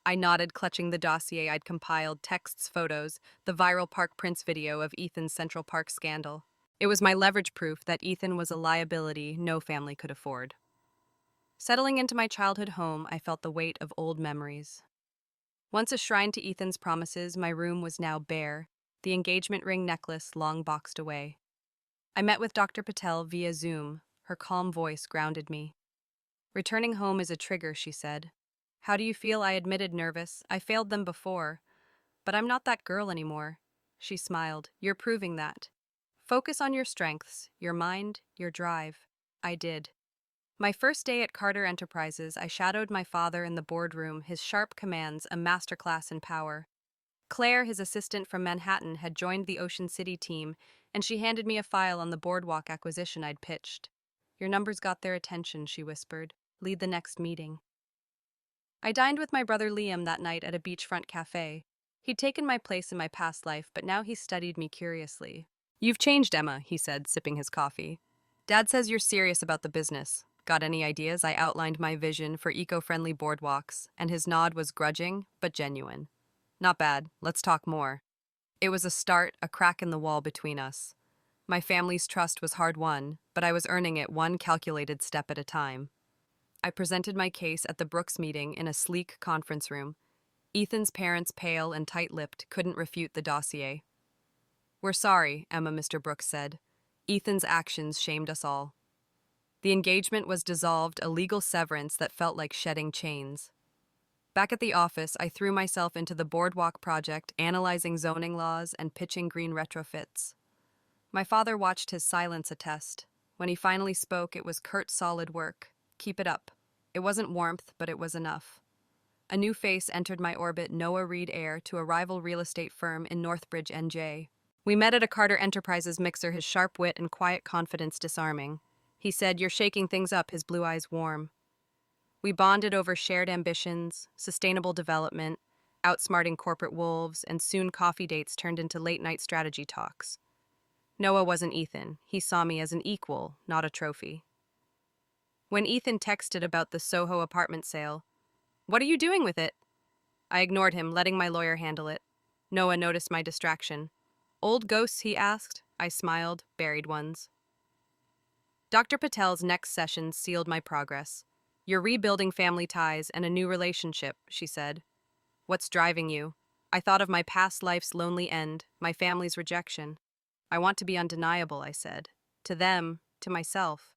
I nodded, clutching the dossier I'd compiled, texts, photos, the viral park prints video of Ethan's Central Park scandal. It was my leverage proof that Ethan was a liability no family could afford. Settling into my childhood home, I felt the weight of old memories. Once a shrine to Ethan's promises, my room was now bare, the engagement ring necklace long boxed away. I met with Dr. Patel via Zoom. Her calm voice grounded me. Returning home is a trigger, she said. How do you feel? I admitted, nervous. I failed them before. But I'm not that girl anymore. She smiled. You're proving that. Focus on your strengths, your mind, your drive. I did. My first day at Carter Enterprises, I shadowed my father in the boardroom, his sharp commands a masterclass in power. Claire, his assistant from Manhattan, had joined the Ocean City team, and she handed me a file on the boardwalk acquisition I'd pitched. Your numbers got their attention, she whispered. Lead the next meeting. I dined with my brother Liam that night at a beachfront cafe. He'd taken my place in my past life, but now he studied me curiously. You've changed, Emma, he said, sipping his coffee. Dad says you're serious about the business. Got any ideas? I outlined my vision for eco-friendly boardwalks, and his nod was grudging, but genuine. Not bad. Let's talk more. It was a start, a crack in the wall between us. My family's trust was hard-won, but I was earning it one calculated step at a time. I presented my case at the Brooks meeting in a sleek conference room. Ethan's parents, pale and tight-lipped, couldn't refute the dossier. We're sorry, Emma, Mr. Brooks said. Ethan's actions shamed us all. The engagement was dissolved, a legal severance that felt like shedding chains. Back at the office, I threw myself into the boardwalk project, analyzing zoning laws and pitching green retrofits. My father watched his silence attest. When he finally spoke, it was curt, solid work. Keep it up. It wasn't warmth, but it was enough. A new face entered my orbit, Noah Reed, heir to a rival real estate firm in Northbridge, NJ. We met at a Carter Enterprises mixer, his sharp wit and quiet confidence disarming. He said, You're shaking things up, his blue eyes warm. We bonded over shared ambitions, sustainable development, outsmarting corporate wolves, and soon coffee dates turned into late-night strategy talks. Noah wasn't Ethan. He saw me as an equal, not a trophy. When Ethan texted about the Soho apartment sale, "What are you doing with it?" I ignored him, letting my lawyer handle it. Noah noticed my distraction. "Old ghosts?" he asked. I smiled, buried ones. Dr. Patel's next session sealed my progress. "You're rebuilding family ties and a new relationship," she said. "What's driving you?" I thought of my past life's lonely end, my family's rejection. "I want to be undeniable," I said. To them, to myself.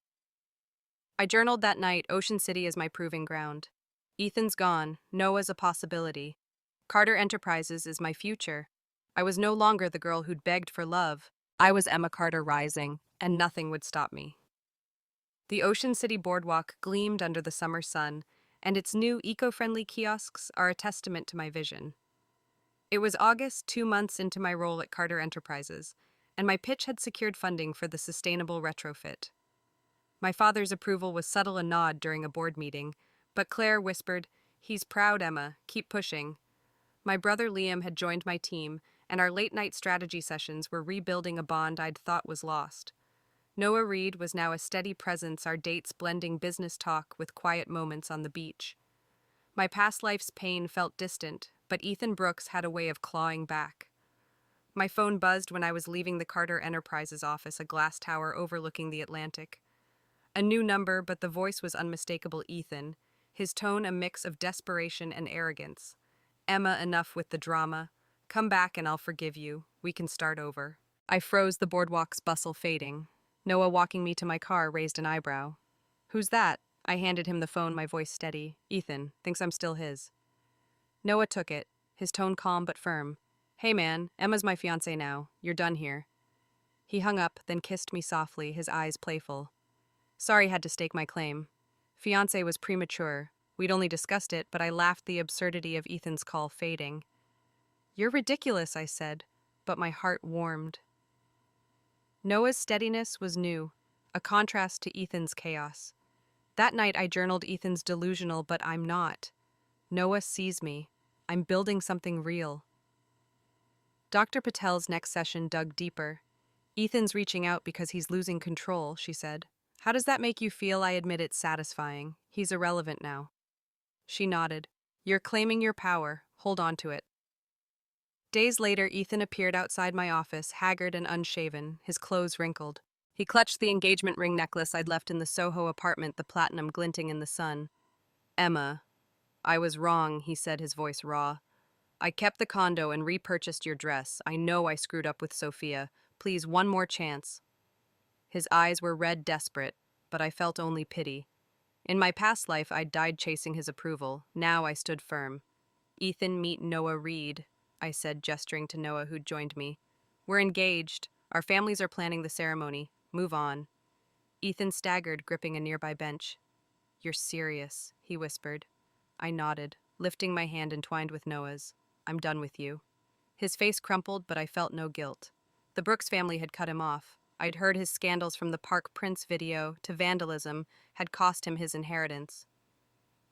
I journaled that night. Ocean City is my proving ground. Ethan's gone. Noah's a possibility. Carter Enterprises is my future. I was no longer the girl who'd begged for love. I was Emma Carter rising, and nothing would stop me. The Ocean City boardwalk gleamed under the summer sun, and its new eco-friendly kiosks are a testament to my vision. It was August, 2 months into my role at Carter Enterprises, and my pitch had secured funding for the sustainable retrofit. My father's approval was subtle, a nod during a board meeting, but Claire whispered, "He's proud, Emma. Keep pushing." My brother Liam had joined my team, and our late-night strategy sessions were rebuilding a bond I'd thought was lost. Noah Reed was now a steady presence, our dates blending business talk with quiet moments on the beach. My past life's pain felt distant, but Ethan Brooks had a way of clawing back. My phone buzzed when I was leaving the Carter Enterprises office, a glass tower overlooking the Atlantic. A new number, but the voice was unmistakable. Ethan, his tone a mix of desperation and arrogance. "Emma, enough with the drama. Come back and I'll forgive you. We can start over." I froze, the boardwalk's bustle fading. Noah, walking me to my car, raised an eyebrow. "Who's that?" I handed him the phone, my voice steady. "Ethan, thinks I'm still his." Noah took it, his tone calm but firm. "Hey man, Emma's my fiancée now. You're done here." He hung up, then kissed me softly, his eyes playful. "Sorry, had to stake my claim. Fiancé was premature. We'd only discussed it, but I laughed, the absurdity of Ethan's call fading. "You're ridiculous," I said, but my heart warmed. Noah's steadiness was new, a contrast to Ethan's chaos. That night I journaled, "Ethan's delusional, but I'm not. Noah sees me. I'm building something real." Dr. Patel's next session dug deeper. "Ethan's reaching out because he's losing control," she said. "How does that make you feel?" I admit, it's satisfying. He's irrelevant now. She nodded. "You're claiming your power. Hold on to it." Days later, Ethan appeared outside my office, haggard and unshaven, his clothes wrinkled. He clutched the engagement ring necklace I'd left in the Soho apartment, the platinum glinting in the sun. "Emma, I was wrong," he said, his voice raw. "I kept the condo and repurchased your dress. I know I screwed up with Sophia. Please, one more chance." His eyes were red, desperate, but I felt only pity. In my past life, I'd died chasing his approval. Now I stood firm. "Ethan, meet Noah Reed," I said, gesturing to Noah, who'd joined me. "We're engaged. Our families are planning the ceremony. Move on." Ethan staggered, gripping a nearby bench. "You're serious," he whispered. I nodded, lifting my hand entwined with Noah's. "I'm done with you." His face crumpled, but I felt no guilt. The Brooks family had cut him off. I'd heard his scandals, from the Park Prince video to vandalism, had cost him his inheritance.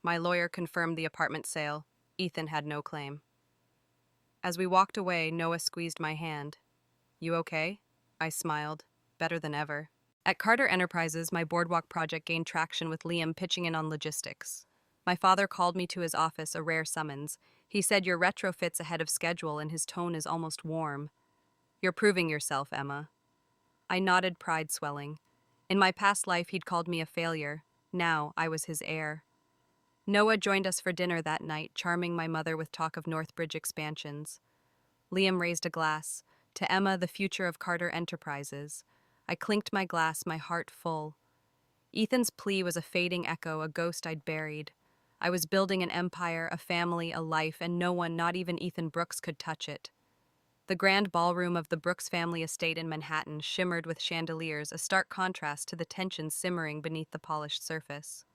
My lawyer confirmed the apartment sale. Ethan had no claim. As we walked away, Noah squeezed my hand. "You okay?" I smiled. "Better than ever." At Carter Enterprises, my boardwalk project gained traction, with Liam pitching in on logistics. My father called me to his office, a rare summons. He said, "Your retrofit's ahead of schedule," and his tone is almost warm. "You're proving yourself, Emma." I nodded, pride swelling. In my past life, he'd called me a failure. Now I was his heir. Noah joined us for dinner that night, charming my mother with talk of Northbridge expansions. Liam raised a glass. "To Emma, the future of Carter Enterprises." I clinked my glass, my heart full. Ethan's plea was a fading echo, a ghost I'd buried. I was building an empire, a family, a life, and no one, not even Ethan Brooks, could touch it. The grand ballroom of the Brooks family estate in Manhattan shimmered with chandeliers, a stark contrast to the tension simmering beneath the polished surface.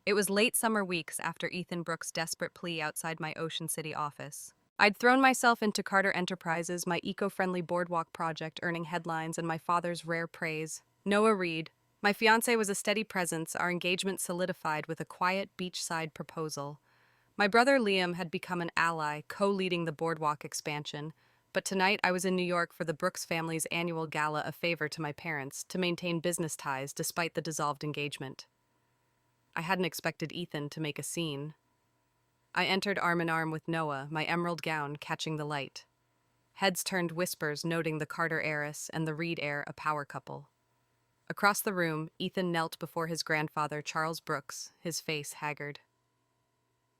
It was late summer weeks after Ethan Brooks' desperate plea outside my Ocean City office. I'd thrown myself into Carter Enterprises, my eco-friendly boardwalk project earning headlines and my father's rare praise. Noah Reed. My fiancé was a steady presence, our engagement solidified with a quiet beachside proposal. My brother Liam had become an ally, co-leading the boardwalk expansion, but tonight I was in New York for the Brooks family's annual gala, a favor to my parents to maintain business ties despite the dissolved engagement. I hadn't expected Ethan to make a scene. I entered arm in arm with Noah, my emerald gown catching the light. Heads turned whispers noting the Carter heiress and the Reed heir a power couple. Across the room, Ethan knelt before his grandfather, Charles Brooks, his face haggard.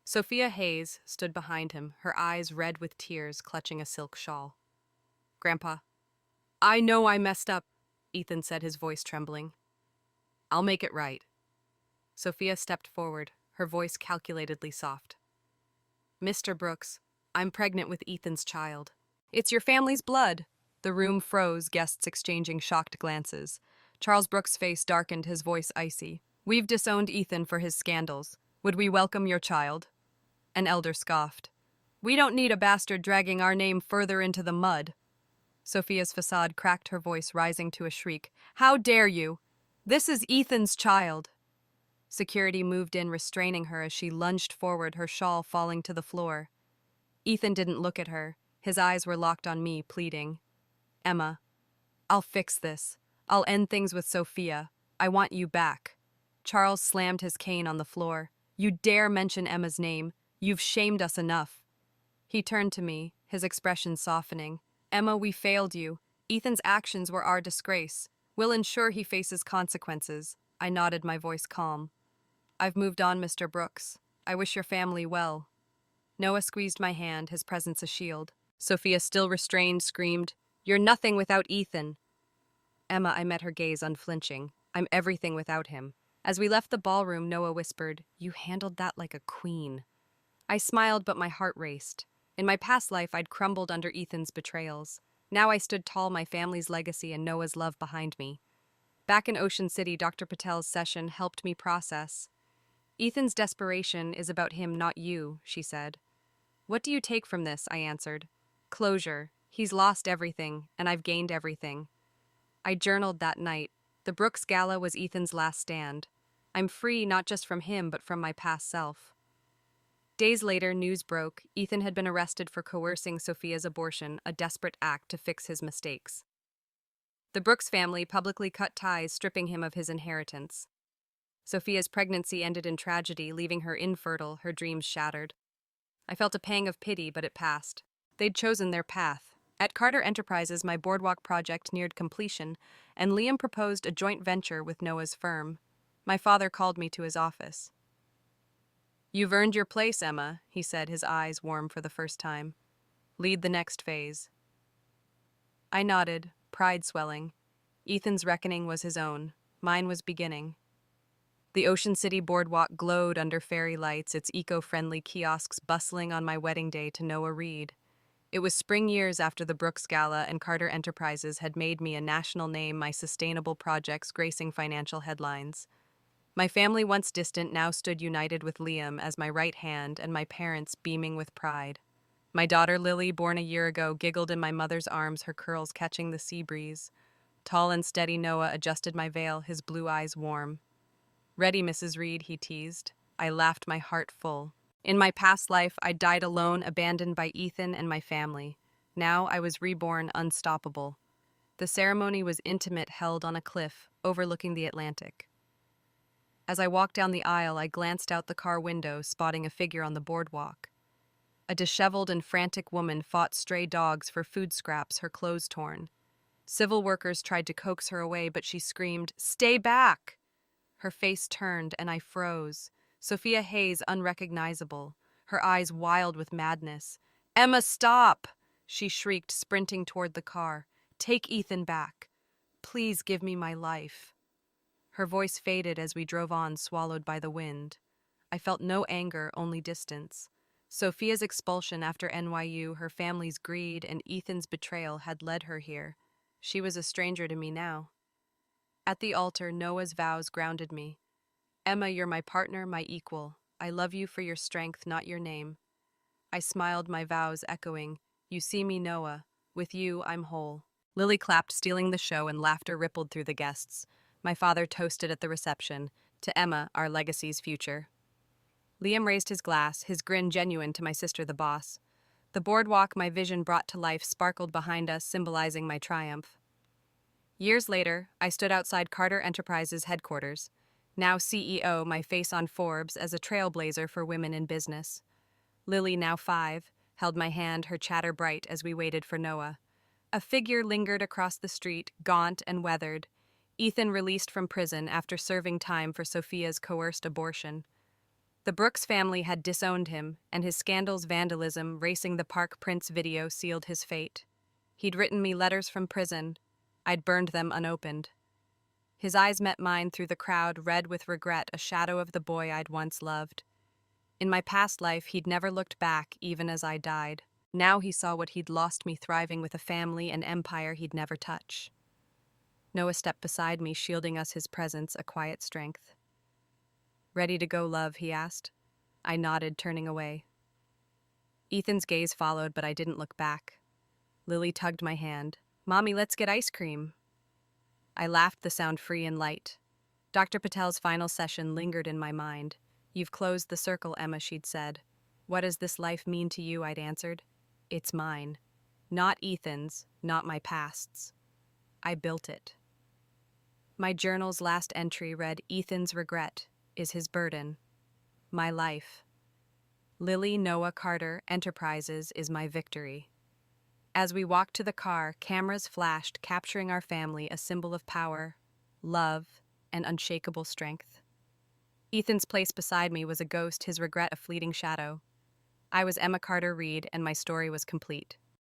Sophia Hayes stood behind him, her eyes red with tears, clutching a silk shawl. "Grandpa, I know I messed up," Ethan said, his voice trembling. "I'll make it right." Sophia stepped forward, her voice calculatedly soft. "Mr. Brooks, I'm pregnant with Ethan's child." "It's your family's blood." The room froze, guests exchanging shocked glances. Charles Brooks' face darkened, his voice icy. "We've disowned Ethan for his scandals. Would we welcome your child?" An elder scoffed. "We don't need a bastard dragging our name further into the mud." Sophia's facade cracked, her voice rising to a shriek. "How dare you? This is Ethan's child." Security moved in, restraining her as she lunged forward, her shawl falling to the floor. Ethan didn't look at her. His eyes were locked on me, pleading. "Emma, I'll fix this. I'll end things with Sophia. I want you back." Charles slammed his cane on the floor. "You dare mention Emma's name. You've shamed us enough." He turned to me, his expression softening. "Emma, we failed you. Ethan's actions were our disgrace. We'll ensure he faces consequences." I nodded, my voice calm. "I've moved on, Mr. Brooks. I wish your family well." Noah squeezed my hand, his presence a shield. Sophia, still restrained, screamed, "You're nothing without Ethan." "Emma," I met her gaze unflinching. "I'm everything without him." As we left the ballroom, Noah whispered, "You handled that like a queen." I smiled, but my heart raced. In my past life, I'd crumbled under Ethan's betrayals. Now I stood tall, my family's legacy and Noah's love behind me. Back in Ocean City, Dr. Patel's session helped me process. "Ethan's desperation is about him, not you," she said. "What do you take from this?" I answered. "Closure. He's lost everything, and I've gained everything." I journaled that night. The Brooks Gala was Ethan's last stand. I'm free not just from him, but from my past self. Days later, news broke. Ethan had been arrested for coercing Sophia's abortion, a desperate act to fix his mistakes. The Brooks family publicly cut ties, stripping him of his inheritance. Sophia's pregnancy ended in tragedy, leaving her infertile, her dreams shattered. I felt a pang of pity, but it passed. They'd chosen their path. At Carter Enterprises, my boardwalk project neared completion, and Liam proposed a joint venture with Noah's firm. My father called me to his office. "You've earned your place, Emma," he said, his eyes warm for the first time. "Lead the next phase." I nodded, pride swelling. Ethan's reckoning was his own. Mine was beginning. The Ocean City boardwalk glowed under fairy lights, its eco-friendly kiosks bustling on my wedding day to Noah Reed. It was spring years after the Brooks Gala, and Carter Enterprises had made me a national name, my sustainable projects gracing financial headlines. My family, once distant, now stood united with Liam as my right hand, and my parents beaming with pride. My daughter Lily, born a year ago, giggled in my mother's arms, her curls catching the sea breeze. Tall and steady Noah adjusted my veil, his blue eyes warm. "Ready, Mrs. Reed," he teased. I laughed, my heart full. In my past life, I died alone, abandoned by Ethan and my family. Now I was reborn, unstoppable. The ceremony was intimate, held on a cliff, overlooking the Atlantic. As I walked down the aisle, I glanced out the car window, spotting a figure on the boardwalk. A disheveled and frantic woman fought stray dogs for food scraps, her clothes torn. Civil workers tried to coax her away, but she screamed, "Stay back!" Her face turned, and I froze. Sophia Hayes, unrecognizable, her eyes wild with madness. "Emma, stop!" she shrieked, sprinting toward the car. "Take Ethan back. Please give me my life." Her voice faded as we drove on, swallowed by the wind. I felt no anger, only distance. Sophia's expulsion after NYU, her family's greed, and Ethan's betrayal had led her here. She was a stranger to me now. At the altar, Noah's vows grounded me. "Emma, you're my partner, my equal. I love you for your strength, not your name." I smiled, my vows echoing, "You see me, Noah. With you, I'm whole." Lily clapped, stealing the show, and laughter rippled through the guests. My father toasted at the reception, "To Emma, our legacy's future." Liam raised his glass, his grin genuine to my sister, the boss. The boardwalk my vision brought to life sparkled behind us, symbolizing my triumph. Years later, I stood outside Carter Enterprises headquarters, now CEO, my face on Forbes as a trailblazer for women in business. Lily, now 5, held my hand, her chatter bright as we waited for Noah. A figure lingered across the street, gaunt and weathered. Ethan released from prison after serving time for Sophia's coerced abortion. The Brooks family had disowned him, and his scandal's vandalism, racing the Park Prince video, sealed his fate. He'd written me letters from prison. I'd burned them unopened. His eyes met mine through the crowd, red with regret, a shadow of the boy I'd once loved. In my past life, he'd never looked back, even as I died. Now he saw what he'd lost me, thriving with a family and empire he'd never touch. Noah stepped beside me, shielding us his presence, a quiet strength. "Ready to go, love?" he asked. I nodded, turning away. Ethan's gaze followed, but I didn't look back. Lily tugged my hand. "Mommy, let's get ice cream." I laughed, the sound free and light. Dr. Patel's final session lingered in my mind. "You've closed the circle, Emma," she'd said. "What does this life mean to you?" I'd answered. "It's mine. Not Ethan's, not my past's. I built it." My journal's last entry read, "Ethan's regret is his burden. My life. Lily Noah Carter Enterprises is my victory." As we walked to the car, cameras flashed, capturing our family, a symbol of power, love, and unshakable strength. Ethan's place beside me was a ghost, his regret a fleeting shadow. I was Emma Carter Reed, and my story was complete.